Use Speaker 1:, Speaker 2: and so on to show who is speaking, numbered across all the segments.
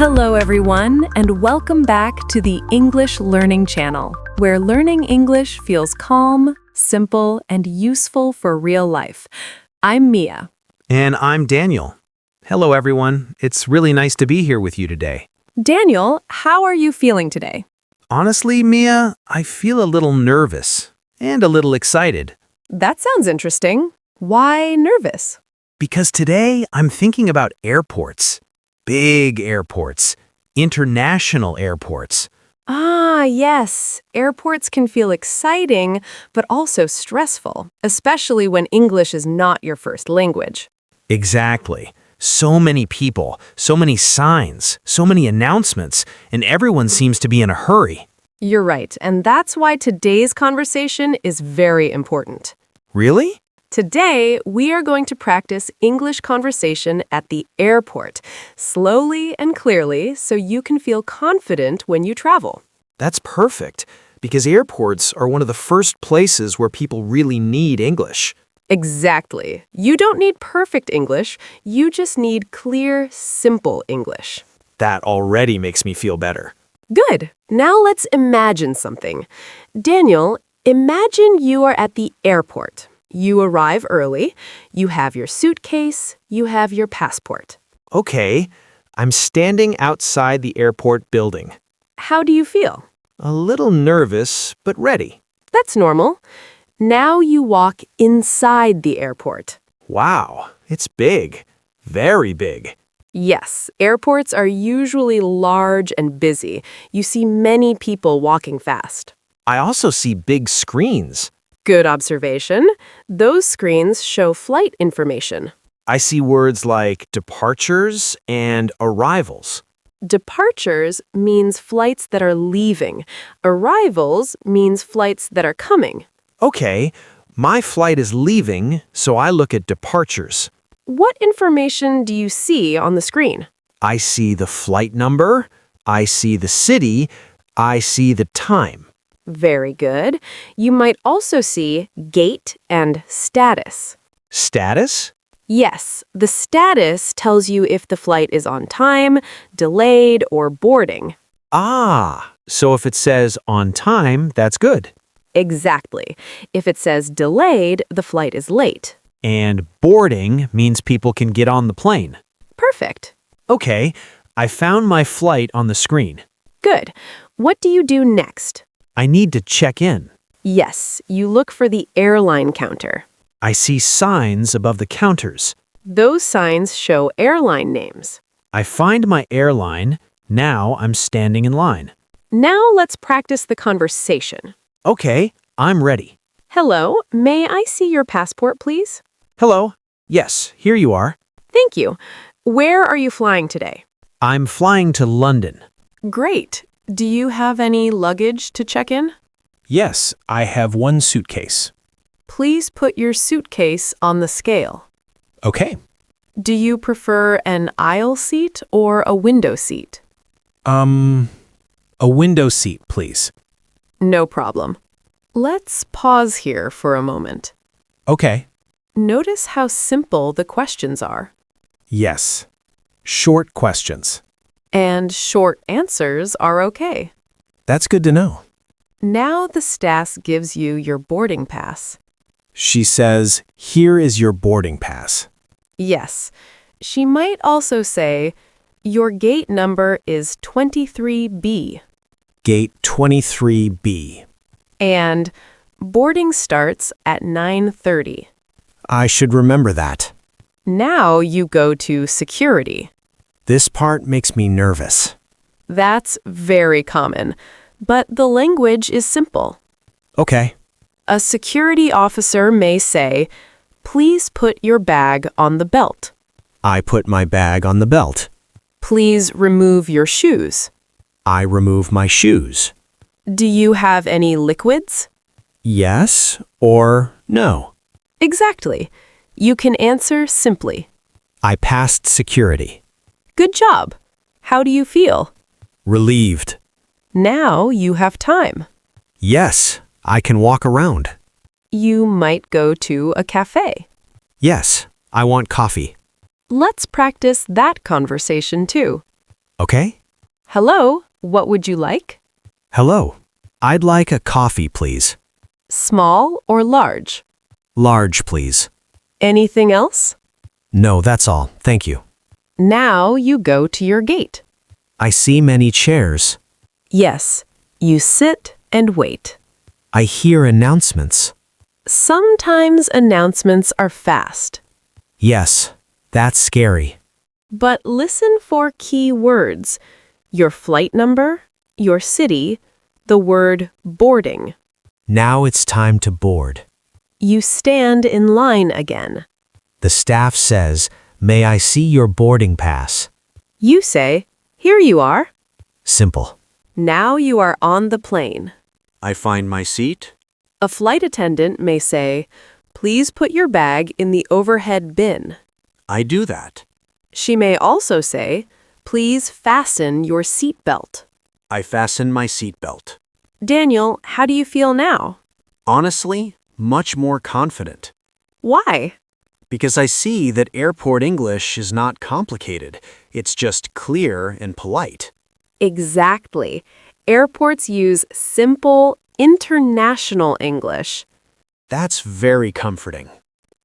Speaker 1: Hello, everyone, and welcome back to the English Learning Channel, where learning English feels calm, simple, and useful for real life. I'm Mia.
Speaker 2: And I'm Daniel. Hello, everyone. It's really nice to be here with you today.
Speaker 1: Daniel, how are you feeling today?
Speaker 2: Honestly, Mia, I feel a little nervous and a little excited.
Speaker 1: That sounds interesting. Why nervous?
Speaker 2: Because today I'm thinking about airports. Big airports. International airports.
Speaker 1: Ah, yes. Airports can feel exciting, but also stressful, especially when English is not your first language.
Speaker 2: Exactly. So many people, so many signs, so many announcements, and everyone seems to be in a hurry.
Speaker 1: You're right, and that's why today's conversation is very important.
Speaker 2: Really?
Speaker 1: Today, we are going to practice English conversation at the airport, slowly and clearly, so you can feel confident when you travel.
Speaker 2: That's perfect, because airports are one of the first places where people really need English.
Speaker 1: Exactly. You don't need perfect English, you just need clear, simple English.
Speaker 2: That already makes me feel better.
Speaker 1: Good. Now let's imagine something. Daniel, imagine you are at the airport. You arrive early, you have your suitcase, you have your passport.
Speaker 2: Okay, I'm standing outside the airport building.
Speaker 1: How do you feel?
Speaker 2: A little nervous, but ready.
Speaker 1: That's normal. Now you walk inside the airport.
Speaker 2: Wow, it's big. Very big.
Speaker 1: Yes, airports are usually large and busy. You see many people walking fast.
Speaker 2: I also see big screens.
Speaker 1: Good observation. Those screens show flight information.
Speaker 2: I see words like departures and arrivals.
Speaker 1: Departures means flights that are leaving. Arrivals means flights that are coming.
Speaker 2: Okay, my flight is leaving, so I look at departures.
Speaker 1: What information do you see on the screen?
Speaker 2: I see the flight number, I see the city, I see the time.
Speaker 1: Very good. You might also see gate and status.
Speaker 2: Status?
Speaker 1: Yes, the status tells you if the flight is on time, delayed, or boarding.
Speaker 2: Ah, so if it says on time, that's good.
Speaker 1: Exactly. If it says delayed, the flight is late.
Speaker 2: And boarding means people can get on the plane.
Speaker 1: Perfect.
Speaker 2: Okay, I found my flight on the screen.
Speaker 1: Good. What do you do next?
Speaker 2: I need to check in.
Speaker 1: Yes, you look for the airline counter.
Speaker 2: I see signs above the counters.
Speaker 1: Those signs show airline names.
Speaker 2: I find my airline. Now I'm standing in line.
Speaker 1: Now let's practice the conversation.
Speaker 2: Okay, I'm ready.
Speaker 1: Hello, may I see your passport, please?
Speaker 2: Hello. Yes, here you are.
Speaker 1: Thank you. Where are you flying today?
Speaker 2: I'm flying to London.
Speaker 1: Great. Do you have any luggage to check in?
Speaker 3: Yes, I have one suitcase.
Speaker 1: Please put your suitcase on the scale.
Speaker 3: Okay.
Speaker 1: Do you prefer an aisle seat or a window seat?
Speaker 3: A window seat, please.
Speaker 1: No problem. Let's pause here for a moment.
Speaker 3: Okay.
Speaker 1: Notice how simple the questions are.
Speaker 3: Yes. Short questions.
Speaker 1: And short answers are okay.
Speaker 3: That's good to know.
Speaker 1: Now the staff gives you your boarding pass.
Speaker 3: She says, "Here is your boarding pass."
Speaker 1: Yes. She might also say, your gate number is 23B.
Speaker 3: Gate 23B.
Speaker 1: And boarding starts at 9:30.
Speaker 3: I should remember that.
Speaker 1: Now you go to security.
Speaker 3: This part makes me nervous.
Speaker 1: That's very common, but the language is simple.
Speaker 3: Okay.
Speaker 1: A security officer may say, please put your bag on the belt.
Speaker 3: I put my bag on the belt.
Speaker 1: Please remove your shoes.
Speaker 3: I remove my shoes.
Speaker 1: Do you have any liquids?
Speaker 3: Yes or no.
Speaker 1: Exactly. You can answer simply.
Speaker 3: I passed security.
Speaker 1: Good job. How do you feel?
Speaker 3: Relieved.
Speaker 1: Now you have time.
Speaker 3: Yes, I can walk around.
Speaker 1: You might go to a cafe.
Speaker 3: Yes, I want coffee.
Speaker 1: Let's practice that conversation too.
Speaker 3: Okay?
Speaker 1: Hello, what would you like?
Speaker 3: Hello. I'd like a coffee, please.
Speaker 1: Small or large?
Speaker 3: Large, please.
Speaker 1: Anything else?
Speaker 3: No, that's all. Thank you.
Speaker 1: Now you go to your gate.
Speaker 3: I see many chairs.
Speaker 1: Yes, you sit and wait.
Speaker 3: I hear announcements.
Speaker 1: Sometimes announcements are fast,
Speaker 3: Yes, that's scary.
Speaker 1: but listen for key words. Your flight number, your city, the word boarding.
Speaker 3: Now it's time to board.
Speaker 1: You stand in line again.
Speaker 3: The staff says, "May I see your boarding pass?"
Speaker 1: You say, "Here you are."
Speaker 3: Simple.
Speaker 1: Now you are on the plane.
Speaker 2: I find my seat.
Speaker 1: A flight attendant may say, "Please put your bag in the overhead bin."
Speaker 2: I do that.
Speaker 1: She may also say, "Please fasten your seatbelt."
Speaker 2: I fasten my seatbelt.
Speaker 1: Daniel, how do you feel now?
Speaker 2: Honestly, much more confident.
Speaker 1: Why?
Speaker 2: Because I see that airport English is not complicated. It's just clear and polite.
Speaker 1: Exactly. Airports use simple, international English.
Speaker 2: That's very comforting.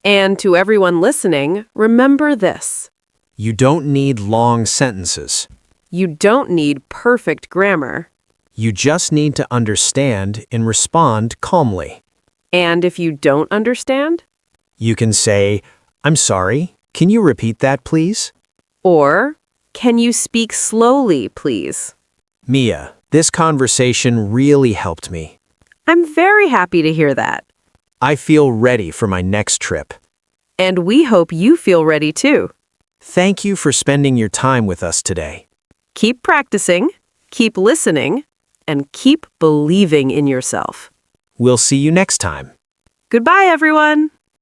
Speaker 1: And to everyone listening, remember this.
Speaker 2: You don't need long sentences.
Speaker 1: You don't need perfect grammar.
Speaker 2: You just need to understand and respond calmly.
Speaker 1: And if you don't understand,
Speaker 2: You can say, "I'm sorry, can you repeat that, please?"
Speaker 1: or can you speak slowly, please?
Speaker 2: Mia, this conversation really helped me.
Speaker 1: I'm very happy to hear that.
Speaker 2: I feel ready for my next trip.
Speaker 1: And we hope you feel ready too.
Speaker 2: Thank you for spending your time with us today.
Speaker 1: Keep practicing, keep listening, and keep believing in yourself.
Speaker 2: We'll see you next time.
Speaker 1: Goodbye, everyone.